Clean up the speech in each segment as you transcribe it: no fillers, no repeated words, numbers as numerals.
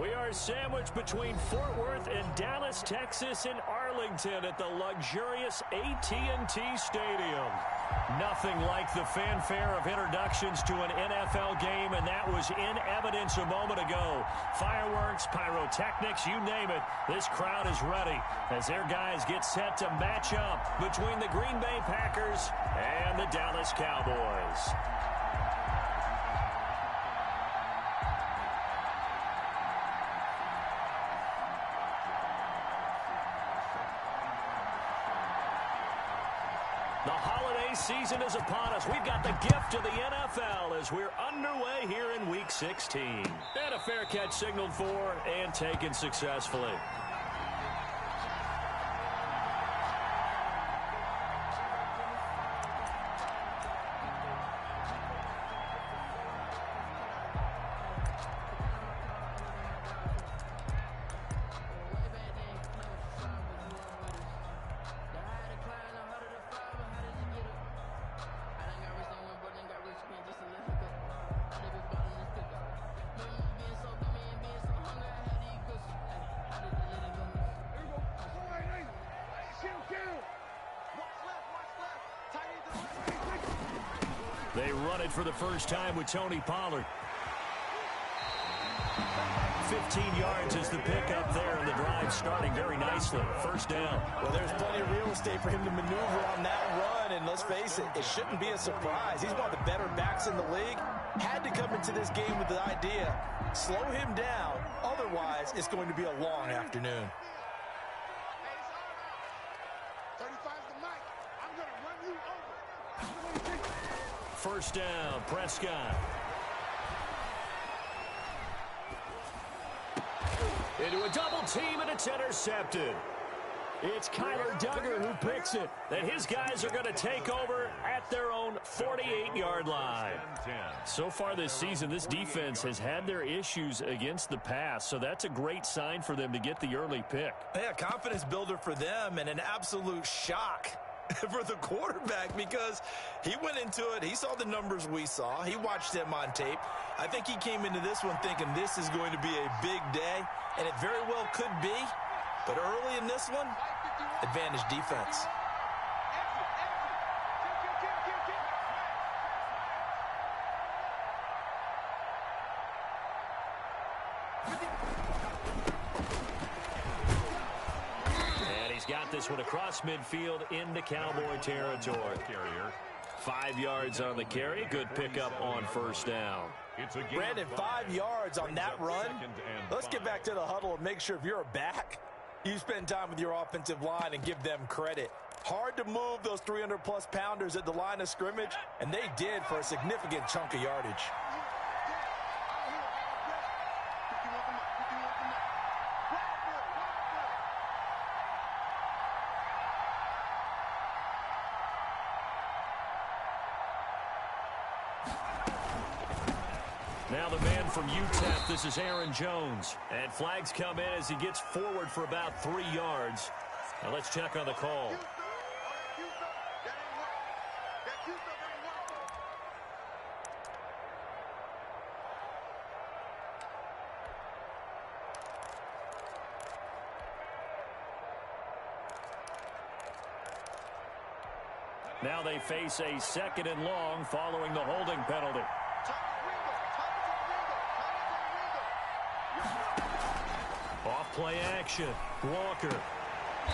We are sandwiched between Fort Worth and Dallas, Texas, and Arlington at the luxurious AT&T Stadium. Nothing like the fanfare of introductions to an NFL game, and that was in evidence a moment ago. Fireworks, pyrotechnics, you name it. This crowd is ready as their guys get set to match up between the Green Bay Packers and the Dallas Cowboys. The holiday season is upon us. We've got the gift of the NFL as we're underway here in Week 16. And a fair catch signaled for and taken successfully. They run it for the first time with Tony Pollard. 15 yards is the pickup there, and the drive starting very nicely. First down. Well, there's plenty of real estate for him to maneuver on that run, and let's face it, it shouldn't be a surprise. He's one of the better backs in the league. Had to come into this game with the idea, slow him down, otherwise it's going to be a long afternoon. First down, Prescott. Into a double team, and it's intercepted. It's Kyler Duggar who picks it. And his guys are going to take over at their own 48-yard line. So far this season, this defense has had their issues against the pass, so that's a great sign for them to get the early pick. Yeah, confidence builder for them and an absolute shock for the quarterback because he went into it. He saw the numbers we saw. He watched them on tape. I think he came into this one thinking this is going to be a big day, and it very well could be. But early in this one, advantage defense. Got this one across midfield into Cowboy territory. 5 yards on the carry. Good pickup on first down. Brandon, 5 yards on that run. Let's get back to the huddle and make sure if you're a back, you spend time with your offensive line and give them credit. Hard to move those 300-plus pounders at the line of scrimmage, and they did for a significant chunk of yardage. Now the man from UTEP, this is Aaron Jones. And flags come in as he gets forward for about 3 yards. Now let's check on the call. Now they face a 2nd and long following the holding penalty. Off play action. Walker.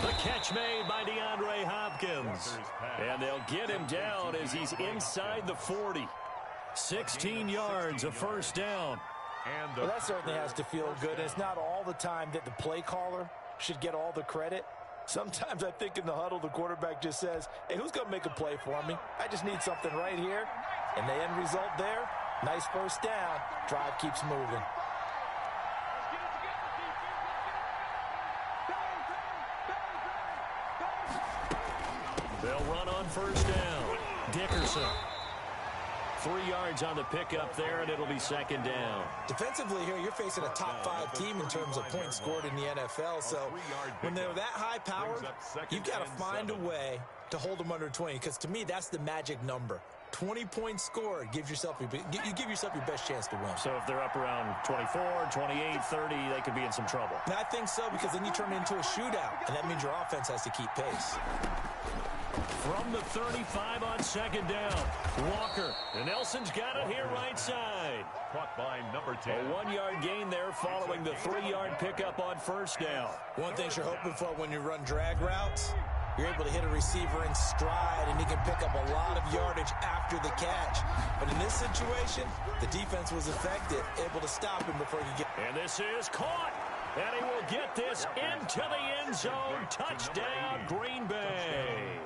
The catch made by DeAndre Hopkins. And they'll get him down as he's inside the 40. 16 yards, a first down. Well, that certainly has to feel good. It's not all the time that the play caller should get all the credit. Sometimes I think in the huddle, the quarterback just says, hey, who's going to make a play for me? I just need something right here. And the end result there, nice first down. Drive keeps moving. They'll run on first down. Dickerson. 3 yards on the pickup there, and it'll be 2nd down. Defensively here, you're facing a top-5 team in terms of points scored in the NFL. So when they're that high-powered, you've got to find a way to hold them under 20. Because to me, that's the magic number. 20-point score, you give yourself your best chance to win. So if they're up around 24, 28, 30, they could be in some trouble. And I think so, because then you turn it into a shootout, and that means your offense has to keep pace. From the 35 on second down, Walker. And Nelson's got it here right side. Caught by number 10. A 1-yard gain there following the 3-yard pickup on first down. One thing you're hoping for when you run drag routes, you're able to hit a receiver in stride, and he can pick up a lot of yardage after the catch. But in this situation, the defense was effective, able to stop him before he could get... And this is caught. And he will get this into the end zone. Touchdown, Green Bay.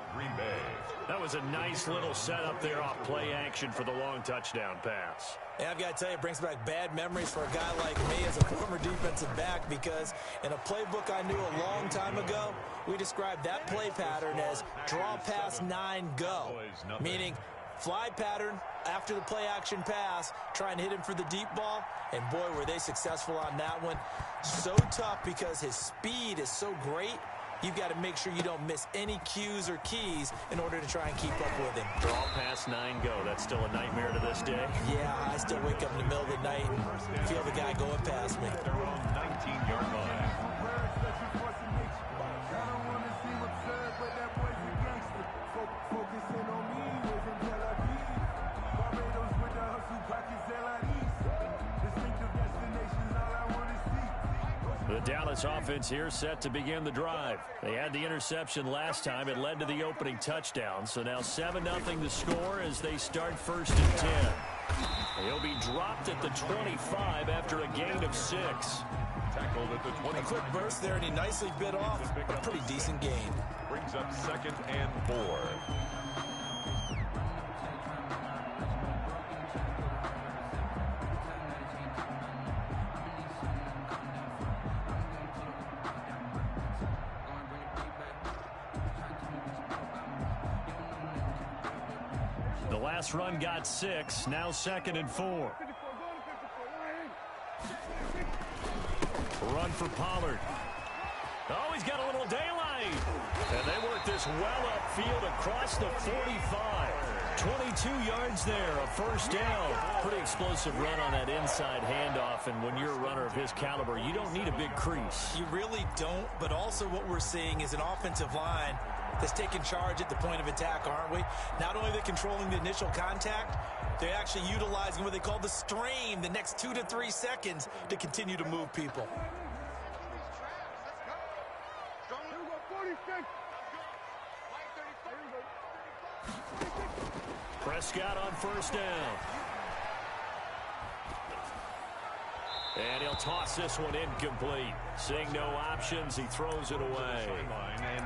That was a nice little setup there off play action for the long touchdown pass. And I've got to tell you, it brings back bad memories for a guy like me as a former defensive back, because in a playbook I knew a long time ago, we described that play pattern as draw pass 9 go, meaning fly pattern after the play action pass, try and hit him for the deep ball, and boy, were they successful on that one. So tough because his speed is so great. You've got to make sure you don't miss any cues or keys in order to try and keep up with him. Draw pass 9 go. That's still a nightmare to this day. Yeah, I still wake up in the middle of the night and feel the guy going past me. Their own 19-yard line. The Dallas offense here set to begin the drive. They had the interception last time. It led to the opening touchdown. So now 7-0 the score as they start 1st and 10. He'll be dropped at the 25 after a gain of 6. Tackled at the 20. A quick burst there, and he nicely bit off a pretty decent gain. Brings up 2nd and 4. The last run got 6. Now 2nd and 4. Run for Pollard. Oh, he's got a little daylight. And they work this well upfield across the 45. 22 yards there, a 1st down. Pretty explosive run on that inside handoff, and when you're a runner of his caliber, you don't need a big crease. You really don't, but also what we're seeing is an offensive line that's taking charge at the point of attack, aren't we? Not only are they controlling the initial contact, they're actually utilizing what they call the strain, the next 2 to 3 seconds, to continue to move people. Prescott on 1st down. And he'll toss this one incomplete. Seeing no options, he throws it away.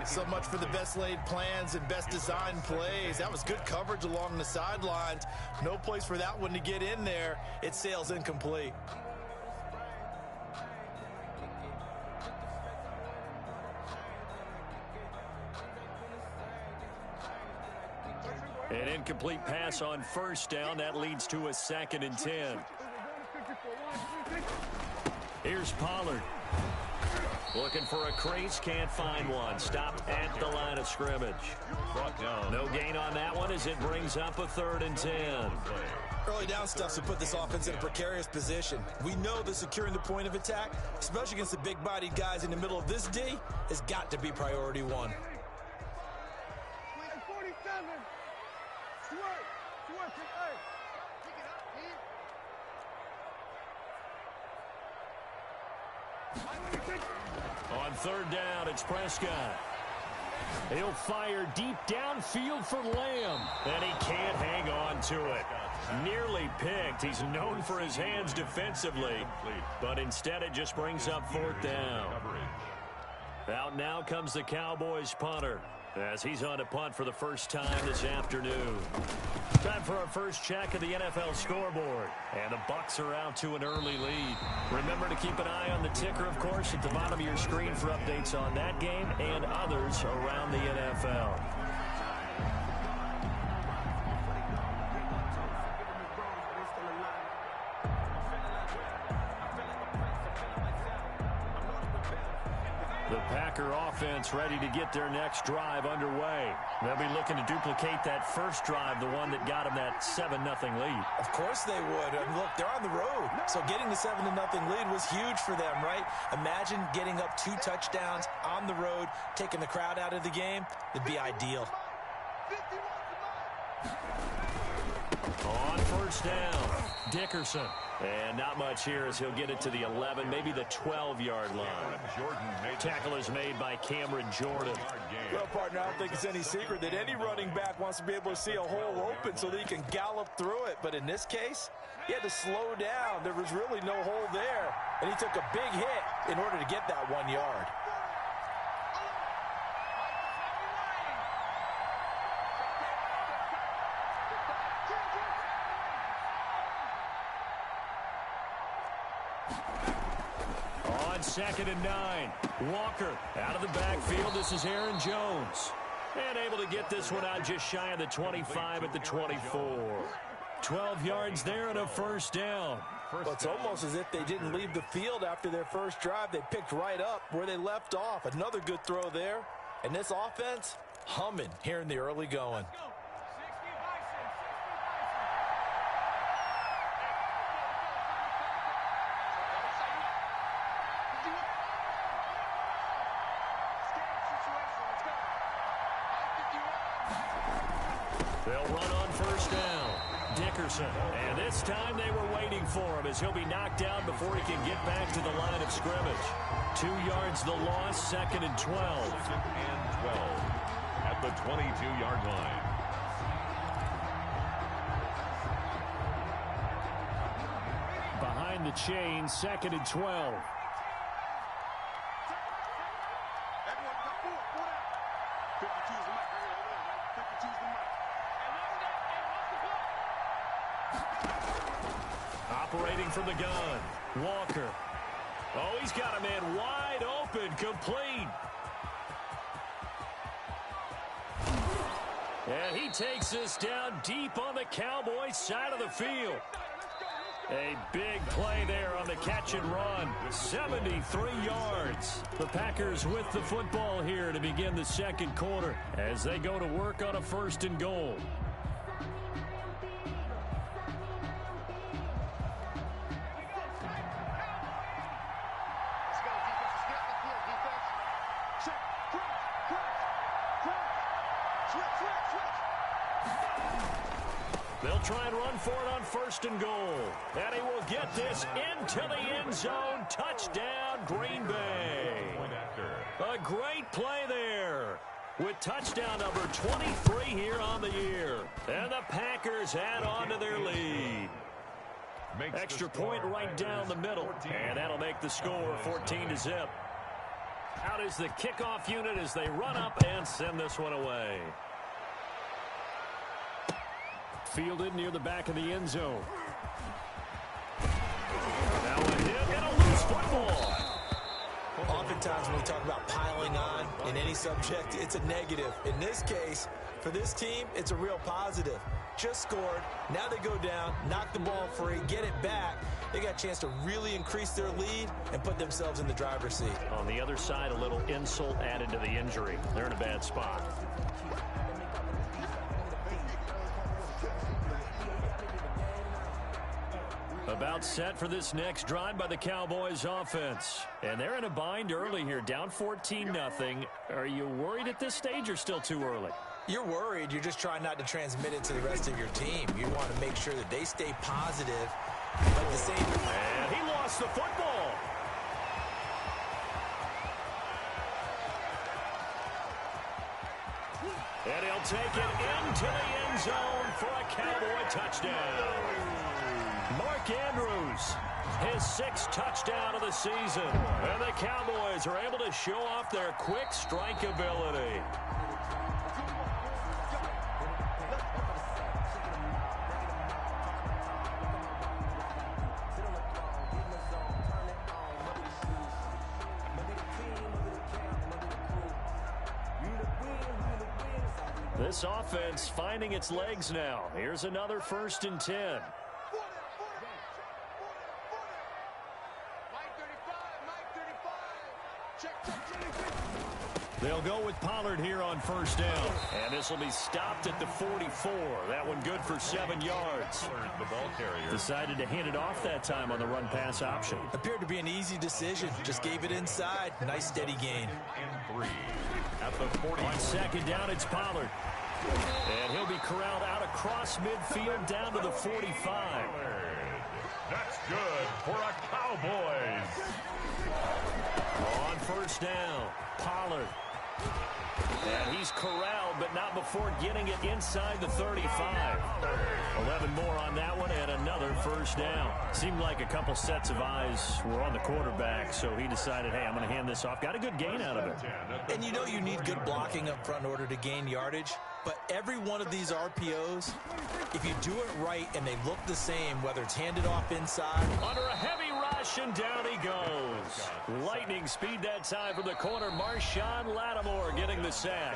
So much for the best laid plans and best designed plays. That was good coverage along the sidelines. No place for that one to get in there. It sails incomplete. An incomplete pass on 1st down. That leads to a 2nd and 10. Here's Pollard. Looking for a crease, can't find one. Stopped at the line of scrimmage. No gain on that one as it brings up a 3rd and 10. Early down stuff's to put this offense in a precarious position. We know that securing the point of attack, especially against the big-bodied guys in the middle of this D, has got to be priority 1. On 3rd down, it's Prescott. He'll fire deep downfield for Lamb, and he can't hang on to it. Nearly picked. He's known for his hands defensively, but instead it just brings up 4th down. Out now comes the Cowboys punter, as he's on to punt for the first time this afternoon. Time for our first check of the NFL scoreboard. And the Bucs are out to an early lead. Remember to keep an eye on the ticker, of course, at the bottom of your screen for updates on that game and others around the NFL. The Packer offense ready to get their next drive underway. They'll be looking to duplicate that first drive, the one that got them that 7-0 lead. Of course they would. I mean, look, they're on the road. So getting the 7-0 lead was huge for them, right? Imagine getting up 2 touchdowns on the road, taking the crowd out of the game. It'd be ideal. On first down, Dickerson. And not much here as he'll get it to the 11, maybe the 12-yard line. Tackle is made by Cameron Jordan. Well, partner, I don't think it's any secret that any running back wants to be able to see a hole open so that he can gallop through it. But in this case, he had to slow down. There was really no hole there. And he took a big hit in order to get that 1 yard. On 2nd and 9, Walker out of the backfield. This is Aaron Jones. And able to get this one out just shy of the 25 at the 24. 12 yards there and a first down. Well, it's almost as if they didn't leave the field after their first drive. They picked right up where they left off. Another good throw there. And this offense, humming here in the early going. They'll run on first down. Dickerson. And this time they were waiting for him as he'll be knocked down before he can get back to the line of scrimmage. 2 yards the loss, 2nd and 12. 2nd and 12 at the 22-yard line. Behind the chain, 2nd and 12. Operating from the gun, Walker. Oh, he's got a man wide open, complete. And he takes this down deep on the Cowboys side of the field. A big play there on the catch and run. 73 yards. The Packers with the football here to begin the second quarter as they go to work on a 1st and goal. They'll try and run for it on 1st and goal. And he will get this into the end zone. Touchdown, Green Bay. A great play there with touchdown number 23 here on the year. And the Packers add on to their lead. Extra point right down the middle. And that'll make the score 14-0. Out is the kickoff unit as they run up and send this one away. Fielded near the back of the end zone. Now a hit and a loose football. Oftentimes when we talk about piling on in any subject, it's a negative. In this case, for this team, it's a real positive. Just scored. Now they go down, knock the ball free, get it back. They got a chance to really increase their lead and put themselves in the driver's seat. On the other side, a little insult added to the injury. They're in a bad spot. About set for this next drive by the Cowboys offense. And they're in a bind early here, down 14-0. Are you worried at this stage or still too early? You're worried. You're just trying not to transmit it to the rest of your team. You want to make sure that they stay positive. But at the same time, and he lost the football. And he'll take it into the end zone for a Cowboy touchdown. Mark Andrews, his 6th touchdown of the season. And the Cowboys are able to show off their quick strike ability. This offense finding its legs now. Here's another 1st and 10. Mike 35, Mike 35. Check. They'll go with Pollard here on first down. And this will be stopped at the 44. That one good for 7 yards. The ball carrier Decided to hand it off that time on the run-pass option. Appeared to be an easy decision. Just gave it inside. Nice steady gain. and 3 at the 40. On second down, it's Pollard. And he'll be corralled out across midfield down to the 45. That's good for a Cowboys. On first down, Pollard. And he's corralled, but not before getting it inside the 35. 11 more on that one, and another first down. Seemed like a couple sets of eyes were on the quarterback, so he decided, hey, I'm going to hand this off. Got a good gain out of it. And you know you need good blocking up front in order to gain yardage. But every one of these RPOs, if you do it right and they look the same, whether it's handed off inside. Under a heavy rush, and down he goes. Lightning speed that time from the corner. Marshawn Lattimore getting the sack.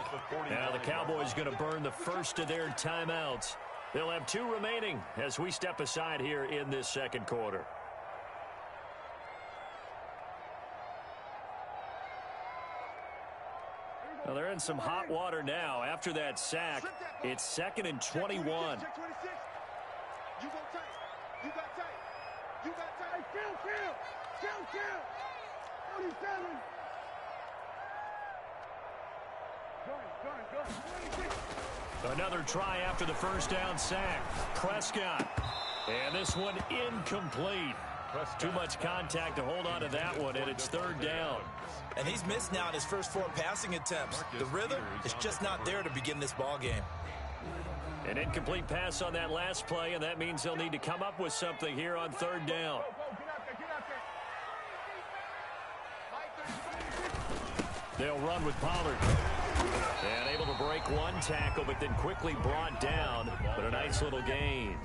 Now the Cowboys going to burn the first of their timeouts. They'll have 2 remaining as we step aside here in this second quarter. Well, they're in some hot water now. After that sack, it's 2nd and 21. You go tight. You got tight. You got tight. Kill. 47. Go. Another try after the first down sack. Prescott. And this one incomplete. Too much contact to hold on to that one, and it's 3rd down. And he's missed now in his first 4 passing attempts. The rhythm is just not there to begin this ball game. An incomplete pass on that last play, and that means they'll need to come up with something here on 3rd down. They'll run with Pollard. And able to break 1 tackle, but then quickly brought down. But a nice little gain.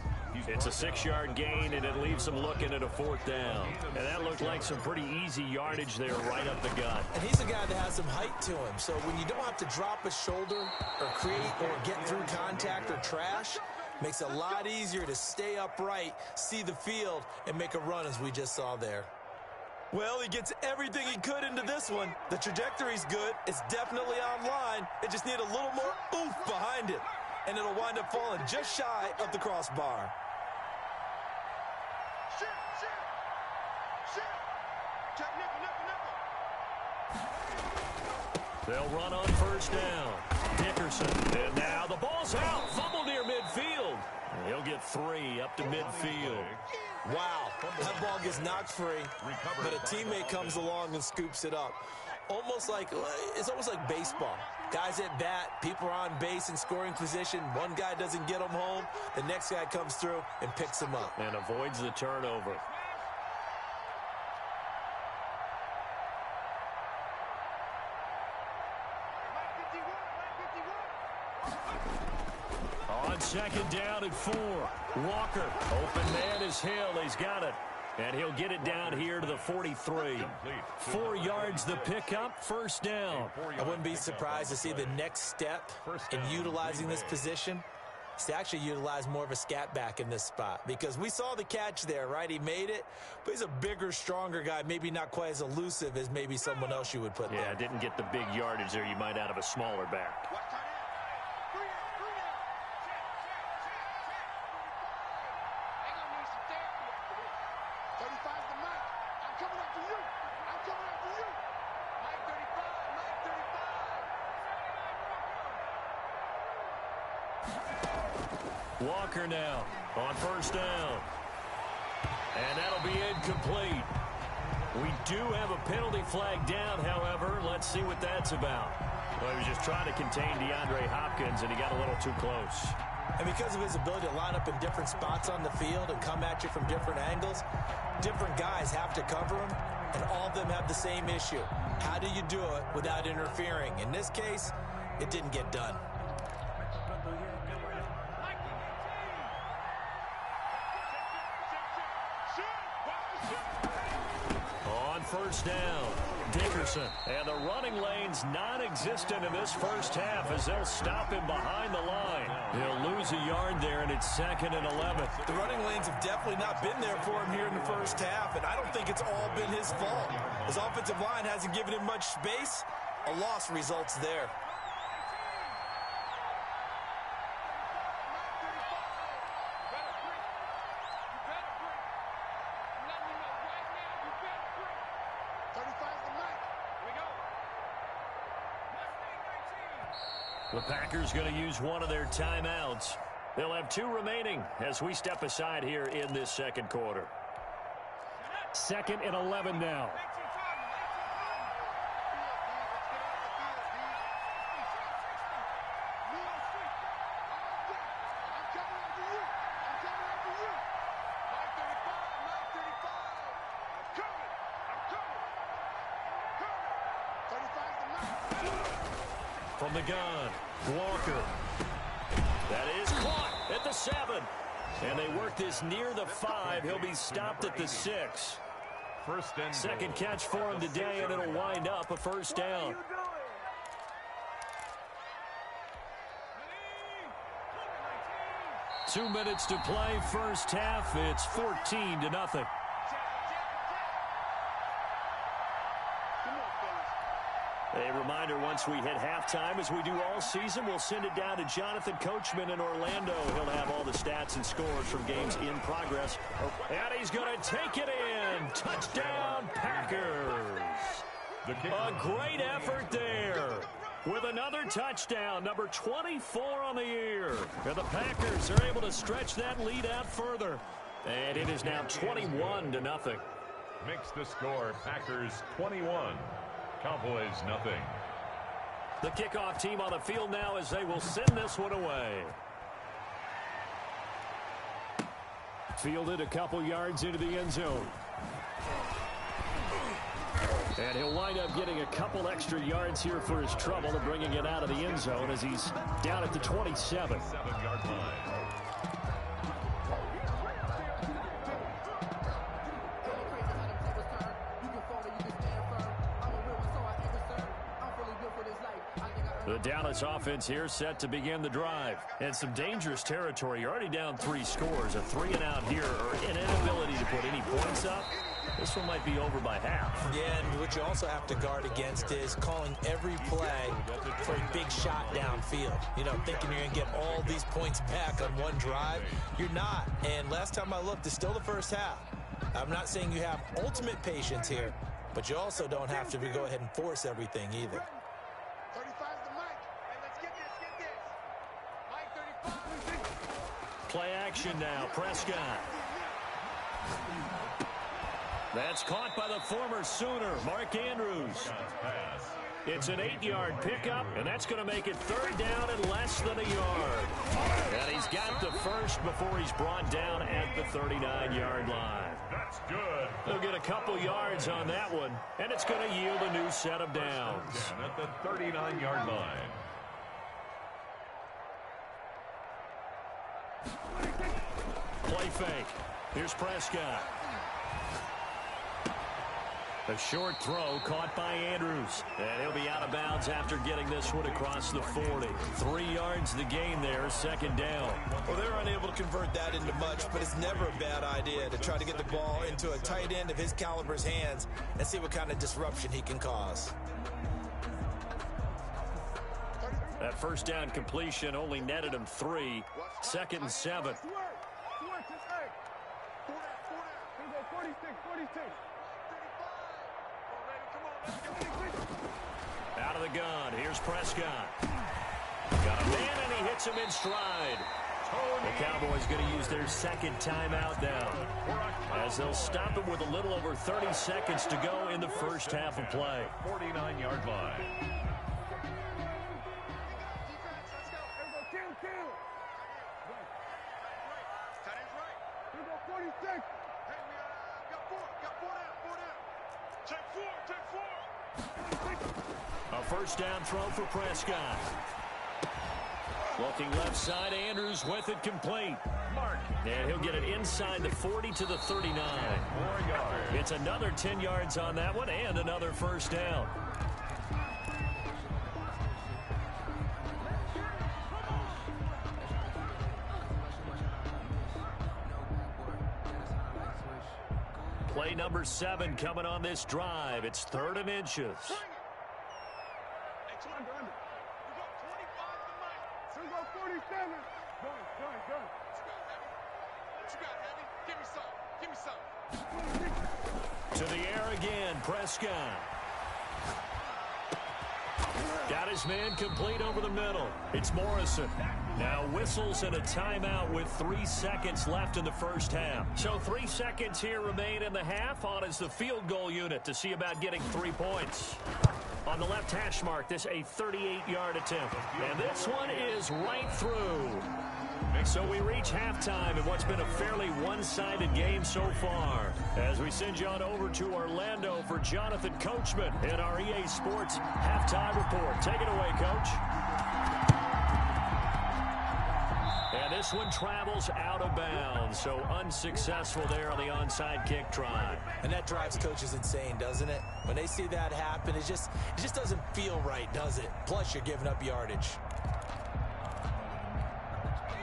It's a 6-yard gain, and it leaves them looking at a 4th down. And that looked like some pretty easy yardage there right up the gut. And he's a guy that has some height to him. So when you don't have to drop a shoulder or create or get through contact or trash, makes it a lot easier to stay upright, see the field, and make a run as we just saw there. Well, he gets everything he could into this one. The trajectory's good. It's definitely online. It just needs a little more oomph behind it. And it'll wind up falling just shy of the crossbar. They'll run on first down. Dickerson. And now the ball's out. Fumble near midfield. And he'll get 3 up to midfield. Wow, that ball gets knocked free, but a teammate comes along and scoops it up. It's almost like baseball. Guys at bat, people are on base in scoring position. One guy doesn't get them home. The next guy comes through and picks them up. And avoids the turnover. On second down at 4. Walker. Open man is Hill. He's got it. And he'll get it down here to the 43. 4 yards the pickup. First down. I wouldn't be surprised to see the next step in utilizing this position is to actually utilize more of a scat back in this spot. Because we saw the catch there, right? He made it. But he's a bigger, stronger guy. Maybe not quite as elusive as maybe someone else you would put there. Yeah, didn't get the big yardage there you might out of a smaller back. Walker now on first down. And that'll be incomplete. We do have a penalty flag down, however. Let's see what that's about. Well, he was just trying to contain DeAndre Hopkins, and he got a little too close. And because of his ability to line up in different spots on the field and come at you from different angles, different guys have to cover him, and all of them have the same issue. How do you do it without interfering? In this case, it didn't get done. On first down, Dickerson. And the running lane's non-existent in this first half as they'll stop him behind the line. He'll lose a yard there, and it's 2nd and 11. The running lanes have definitely not been there for him here in the first half, and I don't think it's all been his fault. His offensive line hasn't given him much space, A loss results there. The Packers going to use one of their timeouts. They'll have 2 remaining as we step aside here in this second quarter. 2nd and 11 now. From the gun, Walker. That is caught at the 7. And they work this near the 5. He'll be stopped at the 6. Second catch for him today, and it'll wind up a first down. Two minutes to play, first half. It's 14-0. A reminder, once we hit halftime, as we do all season, we'll send it down to Jonathan Coachman in Orlando. He'll have all the stats and scores from games in progress. And he's going to take it in. Touchdown, Packers. A great effort there. With another touchdown, number 24 on the year. And the Packers are able to stretch that lead out further. And it is now 21-0. Makes the score Packers 21. Cowboys nothing. The kickoff team on the field now as they will send this one away. Fielded a couple yards into the end zone. And he'll wind up getting a couple extra yards here for his trouble and bringing it out of the end zone as he's down at the 27. 7-yard line. The Dallas offense here set to begin the drive. And some dangerous territory. You're already down 3 scores. A 3-and-out here or an inability to put any points up. This one might be over by half. Yeah, and what you also have to guard against is calling every play for a big shot downfield. You know, thinking you're going to get all these points back on one drive. You're not. And last time I looked, it's still the first half. I'm not saying you have ultimate patience here, but you also don't have to go ahead and force everything either. Play action now. Prescott. That's caught by the former Sooner, Mark Andrews. It's an 8-yard pickup, and that's going to make it 3rd down and less than a yard. And he's got the first before he's brought down at the 39-yard line. That's good. They'll get a couple yards on that one, and it's going to yield a new set of downs. At the 39-yard line. Play fake. Here's Prescott. A short throw caught by Andrews. And he'll be out of bounds after getting this one across the 40. 3 yards the gain there, 2nd down. Well, they're unable to convert that into much, but it's never a bad idea to try to get the ball into a tight end of his caliber's hands and see what kind of disruption he can cause. That first down completion only netted him 3. 2nd and 7. Out of the gun. Here's Prescott. Got a man, and he hits him in stride. The Cowboys going to use their 2nd timeout now, as they'll stop him with a little over 30 seconds to go in the first half of play. 49-yard line. A first down throw for Prescott. Looking left side, Andrews with it complete. And he'll get it inside the 40 to the 39. 4 yards. It's another 10 yards on that one and another first down. Play number 7 coming on this drive. It's 3rd and inches. What you got, Heavy? Give me some. Give me some. To the air again, Prescott. Got his man complete over the middle. It's Morrison. Now whistles and a timeout with 3 seconds left in the first half. So 3 seconds here remain in the half. On is the field goal unit to see about getting 3 points. On the left hash mark, this a 38-yard attempt. And this one is right through. So we reach halftime in what's been a fairly one-sided game so far. As we send you on over to Orlando for Jonathan Coachman in our EA Sports Halftime Report. Take it away, Coach. And this one travels out of bounds, so unsuccessful there on the onside kick try. And that drives coaches insane, doesn't it? When they see that happen, it just doesn't feel right, does it? Plus, you're giving up yardage.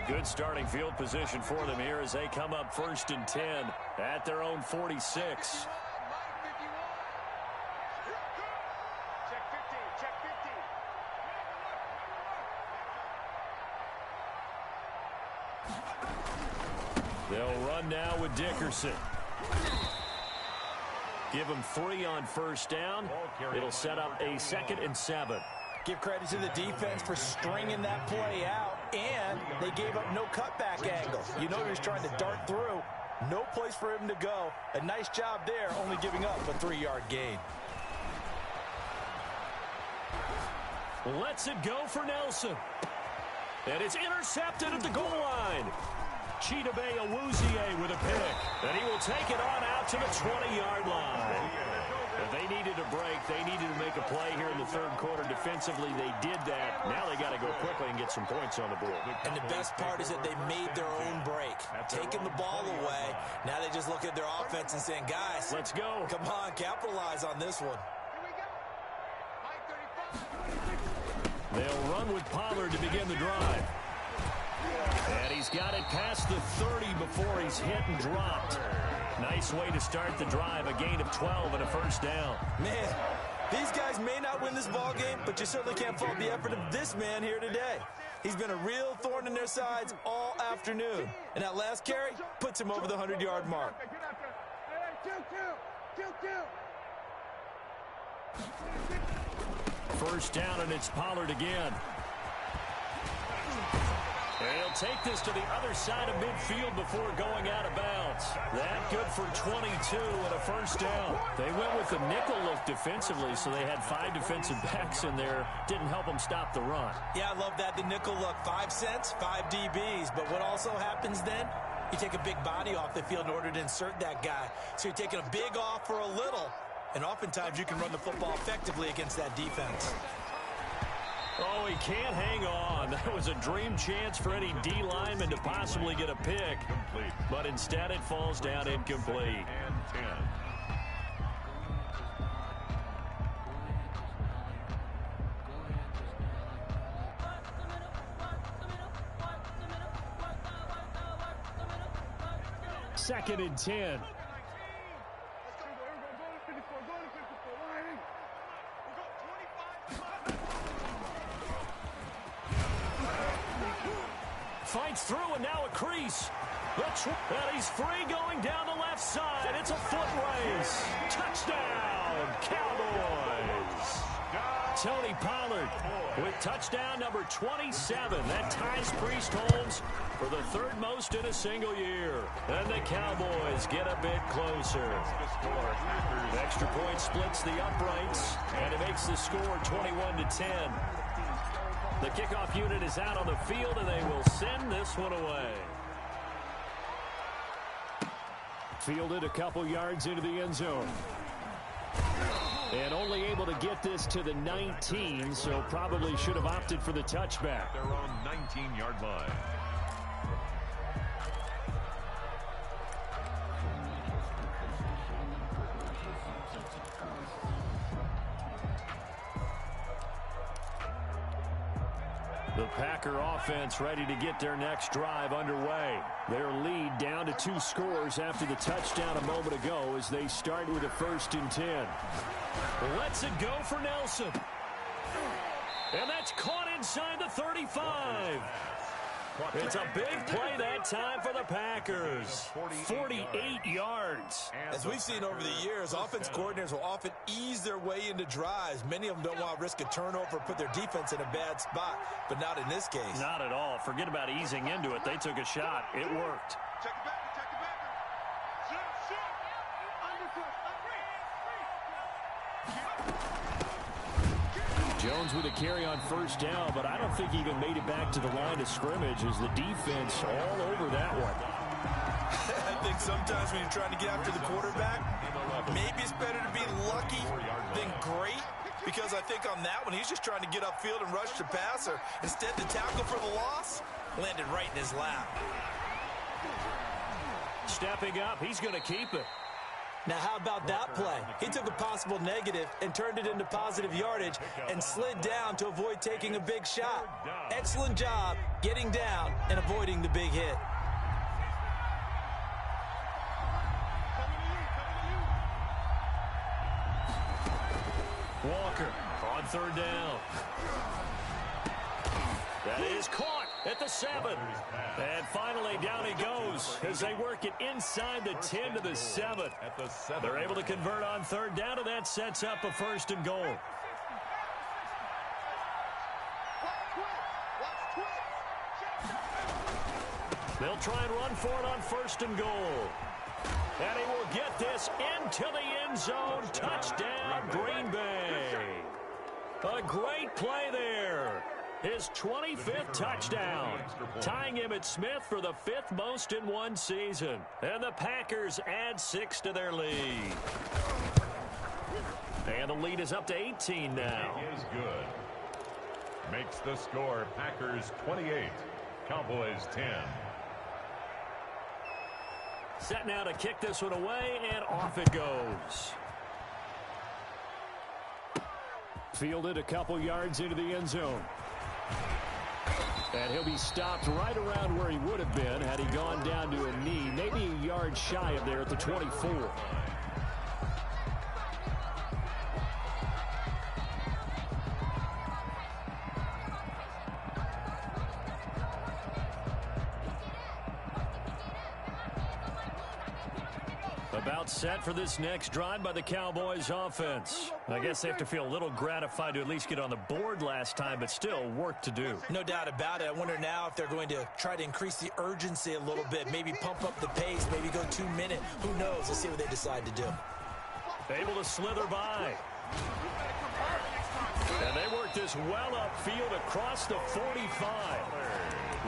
Good starting field position for them here as they come up 1st and 10 at their own 46. Check 15. Check 15. They'll run now with Dickerson. Give them 3 on 1st down. It'll set up a 2nd and 7. Give credit to the defense for stringing that play out, and they gave up no cutback angle. You know he was trying to dart through. No place for him to go. A nice job there, only giving up a 3-yard gain. Lets it go for Nelson. And it's intercepted at the goal line. Chidobe Awuzie with a pick. And he will take it on out to the 20-yard line. If they needed a break, they needed to make a play here in the 3rd quarter. Defensively, they did that. Now they got to go quickly and get some points on the board. And the best part is that they made their own break. Taking the ball away. Now they just look at their offense and saying, guys, let's go. Come on, capitalize on this one. They'll run with Pollard to begin the drive. And he's got it past the 30 before he's hit and dropped. Nice way to start the drive, a gain of 12 and a 1st down. Man, these guys may not win this ball game, but you certainly can't fault the effort of this man here today. He's been a real thorn in their sides all afternoon. And that last carry puts him over the 100-yard mark. First down, and it's Pollard again. They'll take this to the other side of midfield before going out of bounds. That good for 22 and a 1st down. They went with the nickel look defensively, so they had 5 defensive backs in there. Didn't help them stop the run. Yeah, I love that, the nickel look. 5 cents, 5 DBs. But what also happens then, you take a big body off the field in order to insert that guy. So you're taking a big off for a little. And oftentimes you can run the football effectively against that defense. Oh, he can't hang on. That was a dream chance for any D lineman to possibly get a pick. But instead it falls down incomplete. And 10. Second and 10. Fights through and now a crease. And he's free going down the left side. It's a foot race. Touchdown, Cowboys. Tony Pollard with touchdown number 27. That ties Priest Holmes for the 3rd most in a single year. And the Cowboys get a bit closer. Extra point splits the uprights, and it makes the score 21-10. The kickoff unit is out on the field, and they will send this one away. Fielded a couple yards into the end zone. And only able to get this to the 19, so probably should have opted for the touchback. Their own 19-yard line. The Packer offense ready to get their next drive underway. Their lead down to 2 scores after the touchdown a moment ago as they start with a 1st and 10. Lets it go for Nelson. And that's caught inside the 35. It's a big play that time for the Packers. 48 yards. As we've seen over the years, offense coordinators will often ease their way into drives. Many of them don't want to risk a turnover or put their defense in a bad spot, but not in this case. Not at all. Forget about easing into it. They took a shot. It worked. Check the back, check the back. Shoot. Jones with a carry on first down, but I don't think he even made it back to the line of scrimmage as the defense all over that one. I think sometimes when you're trying to get after the quarterback, maybe it's better to be lucky than great, because I think on that one, he's just trying to get upfield and rush the passer. Instead, the tackle for the loss landed right in his lap. Stepping up, he's going to keep it. Now, how about that play? He took a possible negative and turned it into positive yardage and slid down to avoid taking a big shot. Excellent job getting down and avoiding the big hit. Walker on third down. That is caught at the 7. And finally, down he goes as they work it inside the 10 to the 7. They're able to convert on third down, and that sets up a 1st and goal. They'll try and run for it on 1st and goal. And he will get this into the end zone. Touchdown, Green Bay. A great play there. His 25th touchdown, tying Emmitt Smith for the 5th most in one season. And the Packers add 6 to their lead. And the lead is up to 18 now. He is good. Makes the score Packers 28, Cowboys 10. Set now to kick this one away, and off it goes. Fielded a couple yards into the end zone. And he'll be stopped right around where he would have been had he gone down to a knee, maybe a yard shy of there at the 24. About set for this next drive by the Cowboys offense. I guess they have to feel a little gratified to at least get on the board last time, but still work to do. No doubt about it. I wonder now if they're going to try to increase the urgency a little bit, maybe pump up the pace, maybe go 2-minute. Who knows? Let's see what they decide to do. Able to slither by. And they work this well upfield across the 45.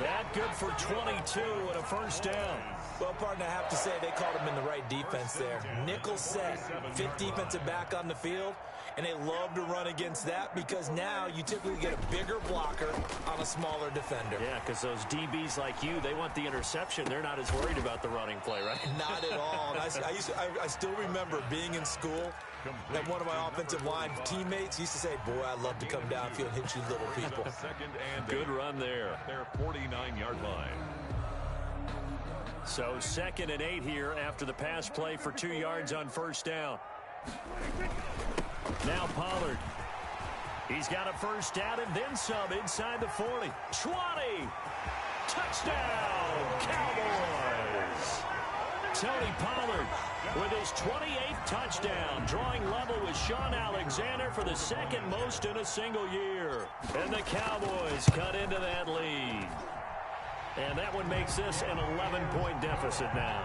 That good for 22 and a 1st down. Well, partner, I have to say they called him in the right defense there. Nickel set, 5th defensive back on the field, and they love to run against that because now you typically get a bigger blocker on a smaller defender. Yeah, because those DBs like you, they want the interception. They're not as worried about the running play, right? Not at all. And I still remember being in school, and one of my offensive line teammates used to say, boy, I'd love to come downfield and hit you little people. Good run there. Their 49-yard line. So 2nd and 8 here after the pass play for 2 yards on 1st down. Now Pollard. He's got a 1st down and then some inside the 40. 20. Touchdown, Cowboys. Tony Pollard with his 28th touchdown, drawing level with Sean Alexander for the 2nd most in a single year. And the Cowboys cut into that lead. And that one makes this an 11-point deficit now.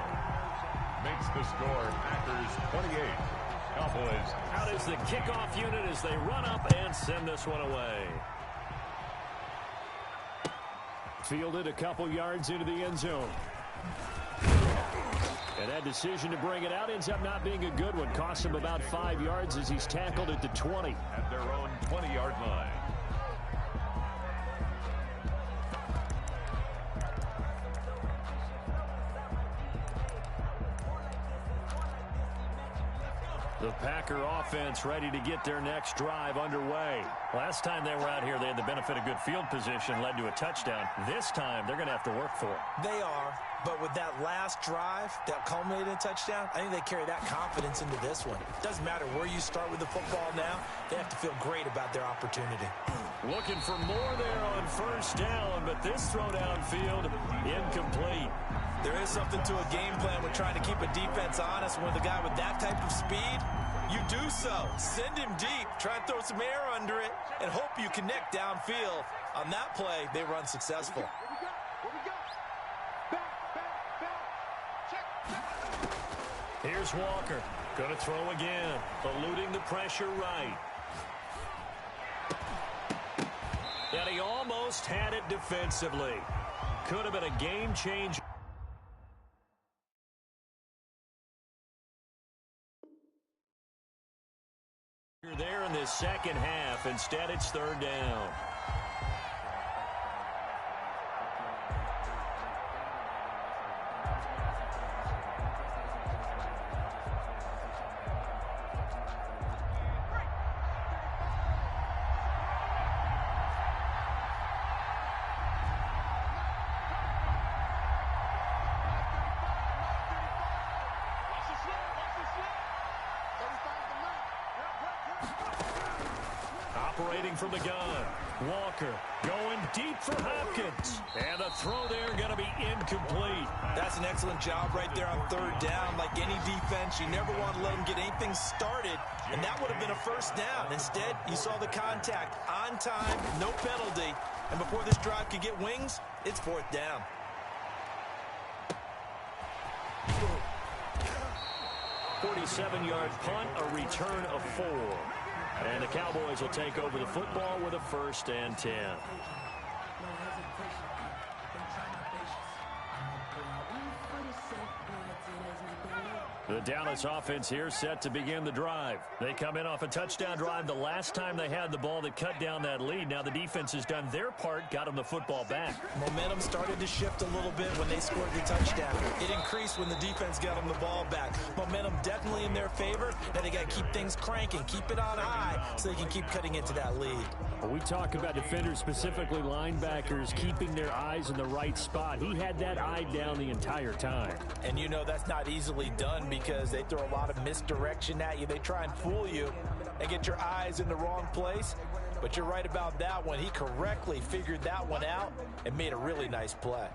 Makes the score Packers 28, Cowboys. Out is the kickoff unit as they run up and send this one away. Fielded a couple yards into the end zone. And that decision to bring it out ends up not being a good one. Costs him about 5 yards as he's tackled at the 20. At their own 20-yard line. The Packer offense ready to get their next drive underway. Last time they were out here, they had the benefit of good field position, led to a touchdown. This time, they're going to have to work for it. They are, but with that last drive that culminated in a touchdown, I think they carry that confidence into this one. Doesn't matter where you start with the football now, they have to feel great about their opportunity. Looking for more there on first down, but this throw downfield, incomplete. There is something to a game plan with trying to keep a defense honest. When the guy with that type of speed, you do so. Send him deep, try and throw some air under it, and hope you connect downfield. On that play, they run successful. Here's Walker. Going to throw again. Eluding the pressure right. And he almost had it defensively. Could have been a game changer. There in this second half. Instead, it's third down. Operating from the gun. Walker going deep for Hopkins. And the throw there going to be incomplete. That's an excellent job right there on third down. Like any defense, you never want to let them get anything started, and that would have been a first down. Instead, you saw the contact on time, no penalty, and before this drive could get wings, it's fourth down. A 47-yard punt, a return of 4. And the Cowboys will take over the football with a 1st and 10. The Dallas offense here set to begin the drive. They come in off a touchdown drive the last time they had the ball that cut down that lead. Now the defense has done their part, got them the football back. Momentum started to shift a little bit when they scored the touchdown. It increased when the defense got them the ball back. Momentum definitely in their favor. Now they got to keep things cranking, keep it on high so they can keep cutting into that lead. Well, we talk about defenders, specifically linebackers, keeping their eyes in the right spot. He had that eye down the entire time. And you know that's not easily done because they throw a lot of misdirection at you. They try and fool you and get your eyes in the wrong place. But you're right about that one. He correctly figured that one out and made a really nice play.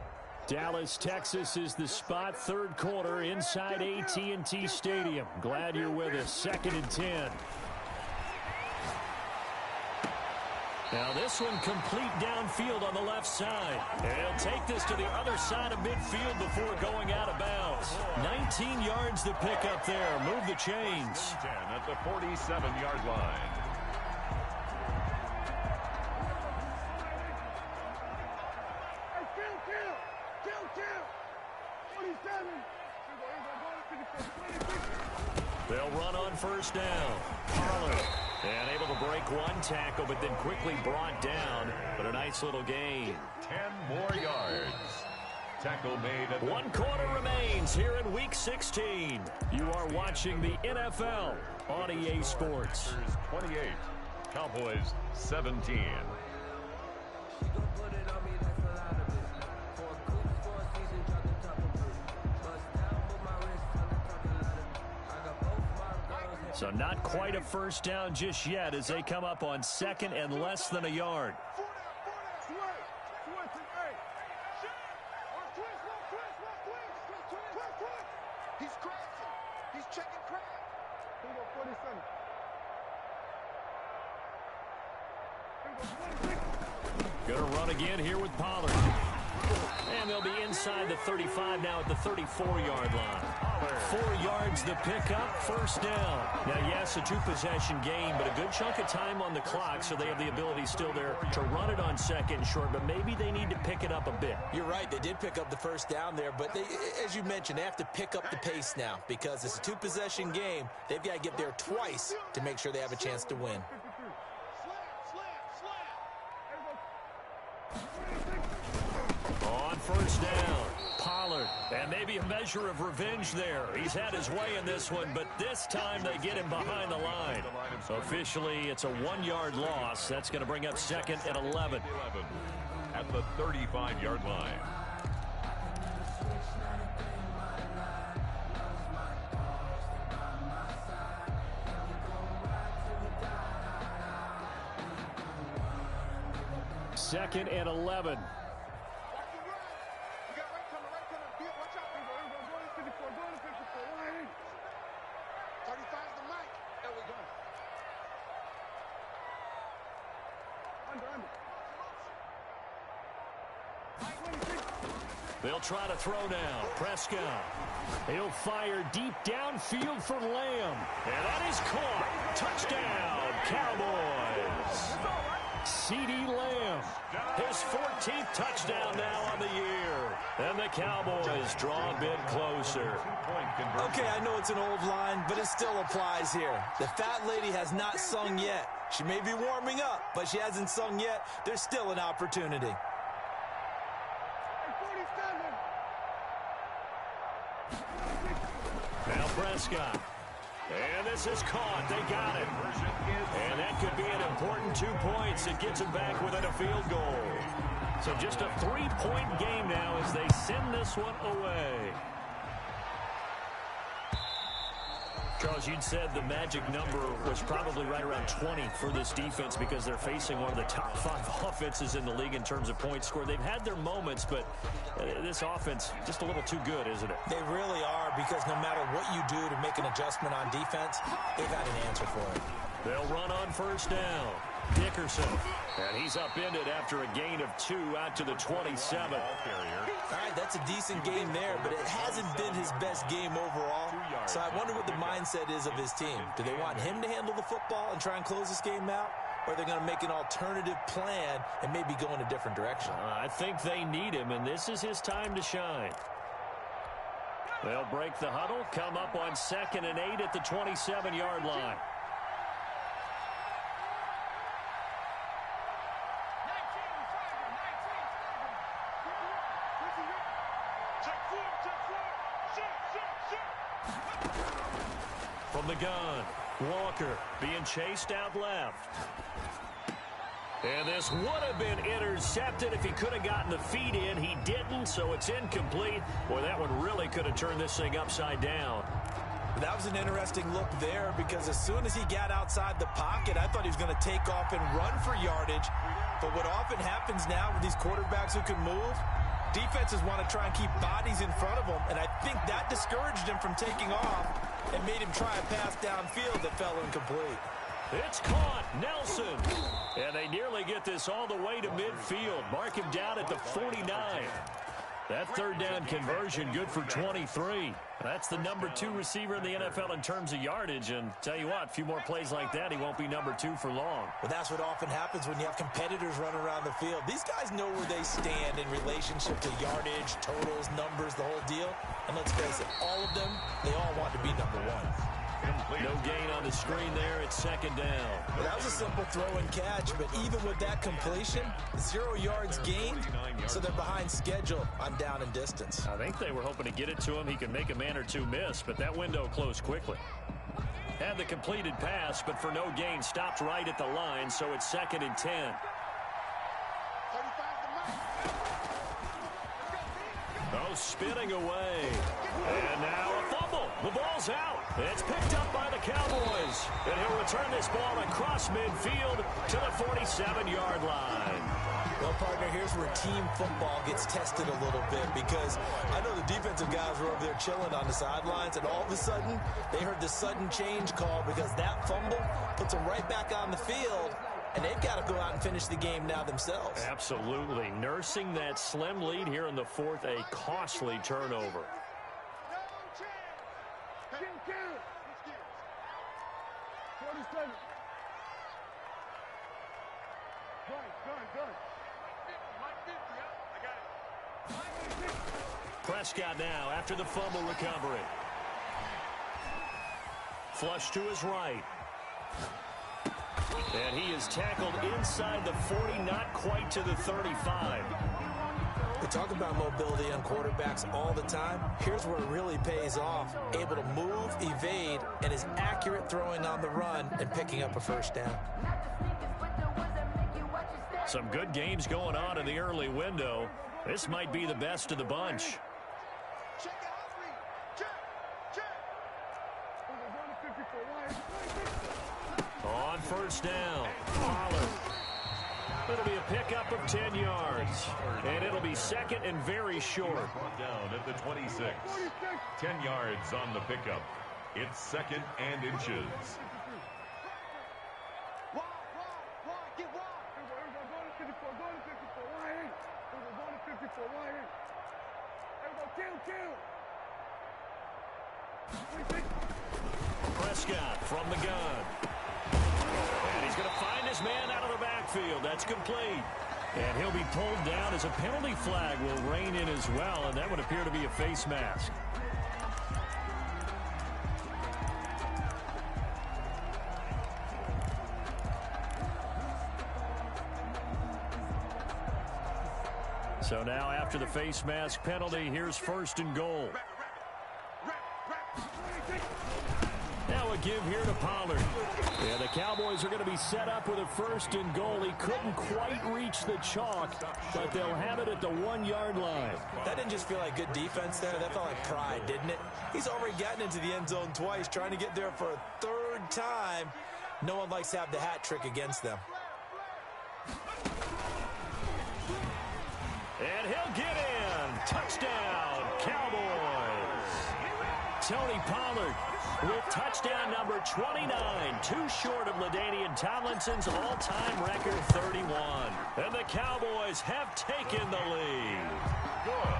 Dallas, Texas is the spot. Third quarter inside AT&T Stadium. Glad you're with us. 2nd and 10. Now this one complete downfield on the left side. And he'll take this to the other side of midfield before going out of bounds. 19 yards to pick up there. Move the chains. 10 at the 47-yard line. They'll run on first down. Pollard. And able to break one tackle, but then quickly brought down. But a nice little gain. 10 more yards. Tackle made at the 1 quarter remains here in Week 16. You are watching the NFL on EA Sports. 28, Cowboys 17. So not quite a first down just yet as they come up on 2nd and less than a yard. He's crashing. He's checking crack. Going to run again here with Pollard. And they'll be inside the 35 now at the 34-yard line. 4 yards the pickup, first down. Now, yes, a 2-possession game, but a good chunk of time on the clock, so they have the ability still there to run it on 2nd and short, but maybe they need to pick it up a bit. You're right. They did pick up the first down there, but they, as you mentioned, they have to pick up the pace now because it's a 2-possession game. They've got to get there twice to make sure they have a chance to win. On first down, Pollard. Pollard. And maybe a measure of revenge there. He's had his way in this one, but this time they get him behind the line. Officially, it's a 1-yard loss. That's going to bring up 2nd and 11. At the 35-yard line. Second and 11. They'll try to throw now. Prescott. He'll fire deep downfield for Lamb. And that is caught. Touchdown, Cowboys. C.D. Lamb. His 14th touchdown now on the year. And the Cowboys draw a bit closer. Okay, I know it's an old line, but it still applies here. The fat lady has not sung yet. She may be warming up, but she hasn't sung yet. There's still an opportunity. Now Prescott. And this is caught. They got it. And that could be an important 2 points. It gets them back within a field goal. So just a 3-point game now as they send this one away. Charles, you'd said the magic number was probably right around 20 for this defense because they're facing one of the top 5 offenses in the league in terms of points scored. They've had their moments, but this offense just a little too good, isn't it? They really are, because no matter what you do to make an adjustment on defense, they've had an answer for it. They'll run on first down. Dickerson. And he's upended after a gain of 2 out to the 27. All right, that's a decent game there, but it hasn't been his best game overall. So I wonder what the mindset is of his team. Do they want him to handle the football and try and close this game out? Or are they going to make an alternative plan and maybe go in a different direction? I think they need him, and this is his time to shine. They'll break the huddle, come up on 2nd and 8 at the 27-yard line. From the gun, Walker being chased out left. And this would have been intercepted if he could have gotten the feet in. He didn't, so it's incomplete. Boy, that one really could have turned this thing upside down. That was an interesting look there, because as soon as he got outside the pocket, I thought he was going to take off and run for yardage. But what often happens now with these quarterbacks who can move, defenses want to try and keep bodies in front of them, and I think that discouraged him from taking off and made him try a pass downfield that fell incomplete. It's caught. Nelson. And they nearly get this all the way to midfield. Mark him down at the 49. That third down conversion good for 23. That's the number 2 receiver in the NFL in terms of yardage. And tell you what, a few more plays like that, he won't be number 2 for long. Well, that's what often happens when you have competitors running around the field. These guys know where they stand in relationship to yardage, totals, numbers, the whole deal. And let's face it, all of them, they all want to be number 1. No gain on the screen there. It's 2nd down. Well, that was a simple throw and catch, but even with that completion, 0 yards gained, so they're behind schedule on down and distance. I think they were hoping to get it to him. He could make a man or 2 miss, but that window closed quickly. Had the completed pass, but for no gain, stopped right at the line, so it's 2nd and 10. Oh, spinning away. And now a fumble. The ball's out. It's picked up by the Cowboys. And he'll return this ball across midfield to the 47-yard line. Well, partner, here's where team football gets tested a little bit, because I know the defensive guys were over there chilling on the sidelines, and all of a sudden, they heard the sudden change call, because that fumble puts them right back on the field, and they've got to go out and finish the game now themselves. Absolutely. Nursing that slim lead here in the 4th, a costly turnover. Prescott now after the fumble recovery. Flush to his right. And he is tackled inside the 40, not quite to the 35. We talk about mobility on quarterbacks all the time. Here's where it really pays off. Able to move, evade, and is accurate throwing on the run and picking up a first down. Some good games going on in the early window. This might be the best of the bunch. On first down, Pollard. It'll be a pickup of 10 yards, and it'll be second and very short. Down at the 26. 10 yards on the pickup. It's second and inches. Prescott from the gun. And he's going to find his man out of the backfield. That's complete. And he'll be pulled down as a penalty flag will rein in as well, and that would appear to be a face mask. So now after the face mask penalty, here's first and goal. Now a give here to Pollard. Yeah, the Cowboys are going to be set up with a first and goal. He couldn't quite reach the chalk, but they'll have it at the 1-yard line. That didn't just feel like good defense there. That felt like pride, didn't it? He's already gotten into the end zone twice, trying to get there for a third time. No one likes to have the hat trick against them. And he'll get in. Touchdown, Cowboys. Tony Pollard with touchdown number 29, too short of LaDainian Tomlinson's all-time record 31. And the Cowboys have taken the lead. Good.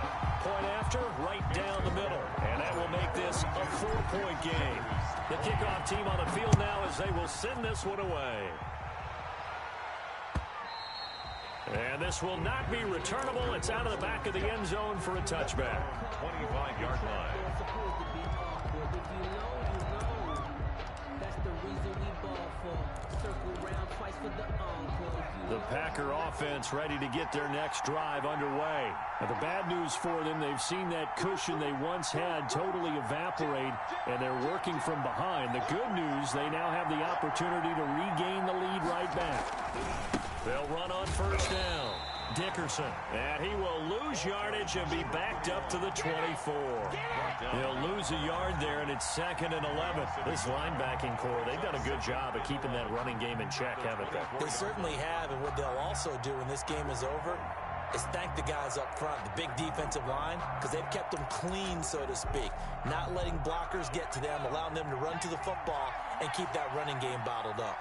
Point after, right down the middle. And that will make this a 4-point game. The kickoff team on the field now as they will send this one away. And this will not be returnable. It's out of the back of the end zone for a touchback. 25-yard line. The Packer offense ready to get their next drive underway. Now, the bad news for them, they've seen that cushion they once had totally evaporate, and they're working from behind. The good news, they now have the opportunity to regain the lead right back. They'll run on first down. Dickerson, and he will lose yardage and be backed up to the 24. He'll lose a yard there, and it's second and 11. This linebacking core, they've done a good job of keeping that running game in check, haven't they? They certainly have, and what they'll also do when this game is over is thank the guys up front, the big defensive line, because they've kept them clean, so to speak. Not letting blockers get to them, allowing them to run to the football and keep that running game bottled up.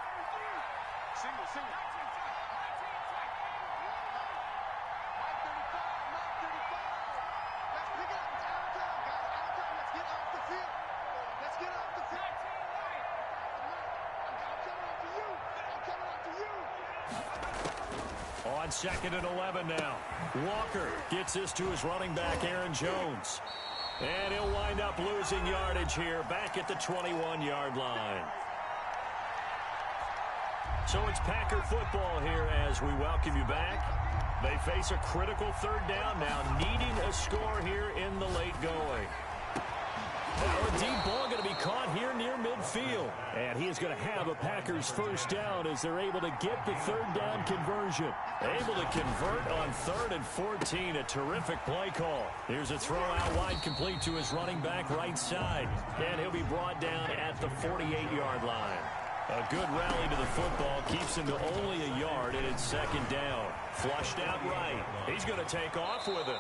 On second and 11 now. Walker gets this to his running back, Aaron Jones. And he'll wind up losing yardage here back at the 21-yard line. So it's Packer football here as we welcome you back. They face a critical third down now, needing a score here in the late going. Now a deep ball going to be caught here near midfield. And he is going to have a Packers first down as they're able to get the third down conversion. Able to convert on 3rd and 14. A terrific play call. Here's a throw out wide complete to his running back right side. And he'll be brought down at the 48-yard line. A good rally to the football keeps him to only a yard, and it's second down. Flushed out right. He's going to take off with it.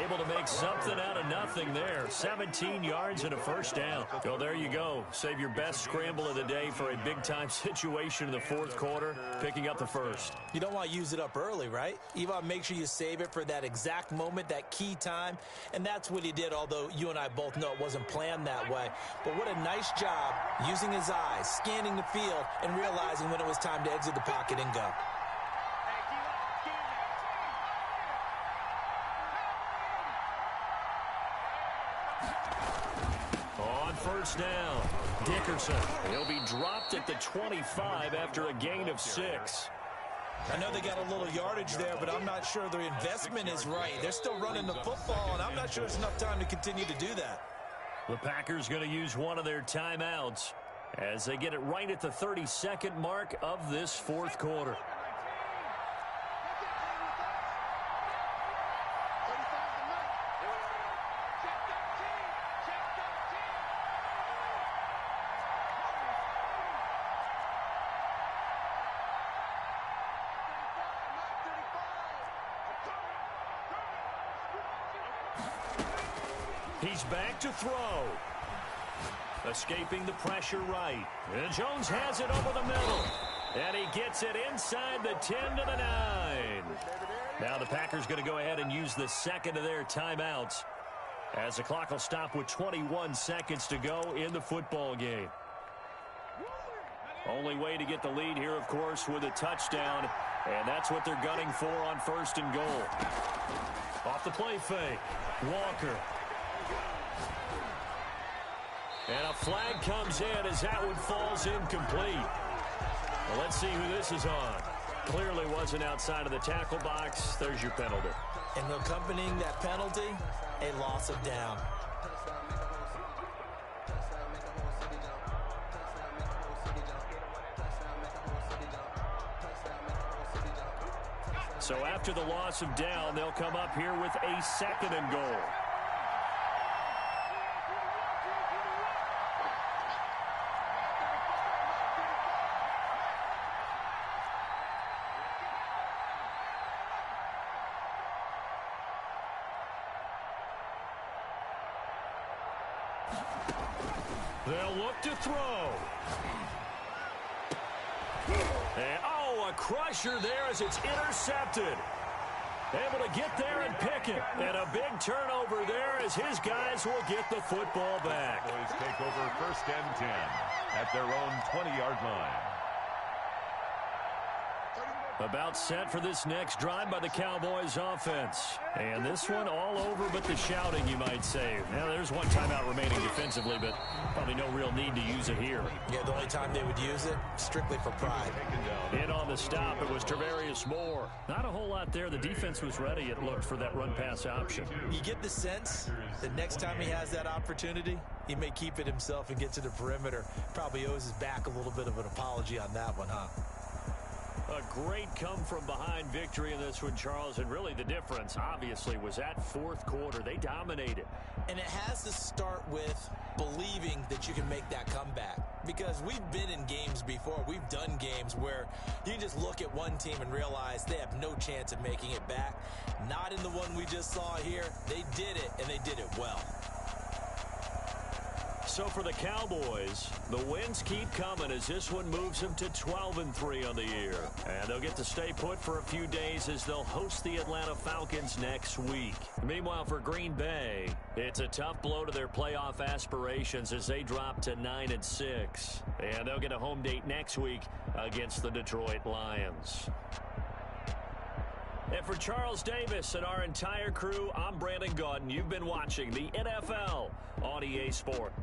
Able to make something out of nothing there. 17 yards and a first down. So there you go. Save your best scramble of the day for a big-time situation in the fourth quarter, picking up the first. You don't want to use it up early, right? You want to make sure you save it for that exact moment, that key time. And that's what he did, although you and I both know it wasn't planned that way. But what a nice job using his eyes, scanning the field, and realizing when it was time to exit the pocket and go. First down, Dickerson. He'll be dropped at the 25 after a gain of 6. I know they got a little yardage there, but I'm not sure their investment is right. They're still running the football, and I'm not sure it's enough time to continue to do that. The Packers going to use one of their timeouts as they get it right at the 32nd mark of this fourth quarter. He's back to throw. Escaping the pressure right. And Jones has it over the middle. And he gets it inside the 10 to the 9. Now the Packers going to go ahead and use the second of their timeouts as the clock will stop with 21 seconds to go in the football game. Only way to get the lead here, of course, with a touchdown. And that's what they're gunning for on first and goal. Off the play fake. Walker. And a flag comes in as that one falls incomplete. Well, let's see who this is on. Clearly wasn't outside of the tackle box. There's your penalty. And accompanying that penalty, a loss of down. So after the loss of down, they'll come up here with a second and goal. They'll look to throw. And, a crusher there as it's intercepted. Able to get there and pick it. And a big turnover there as his guys will get the football back. Cowboys take over first and 10 at their own 20-yard line. About set for this next drive by the Cowboys offense. And this one all over but the shouting, you might say. Now, there's one timeout remaining defensively, but probably no real need to use it here. Yeah, the only time they would use it, strictly for pride. In on the stop, it was Travarius Moore. Not a whole lot there. The defense was ready, it looked, for that run-pass option. You get the sense that next time he has that opportunity, he may keep it himself and get to the perimeter. Probably owes his back a little bit of an apology on that one, huh? A great come-from-behind victory in this one, Charles, and really the difference, obviously, was that fourth quarter. They dominated. And it has to start with believing that you can make that comeback. Because we've been in games before. We've done games where you just look at one team and realize they have no chance of making it back. Not in the one we just saw here. They did it, and they did it well. So for the Cowboys, the wins keep coming as this one moves them to 12-3 on the year. And they'll get to stay put for a few days as they'll host the Atlanta Falcons next week. Meanwhile, for Green Bay, it's a tough blow to their playoff aspirations as they drop to 9-6. And they'll get a home date next week against the Detroit Lions. And for Charles Davis and our entire crew, I'm Brandon Gaudin. You've been watching the NFL on EA Sport.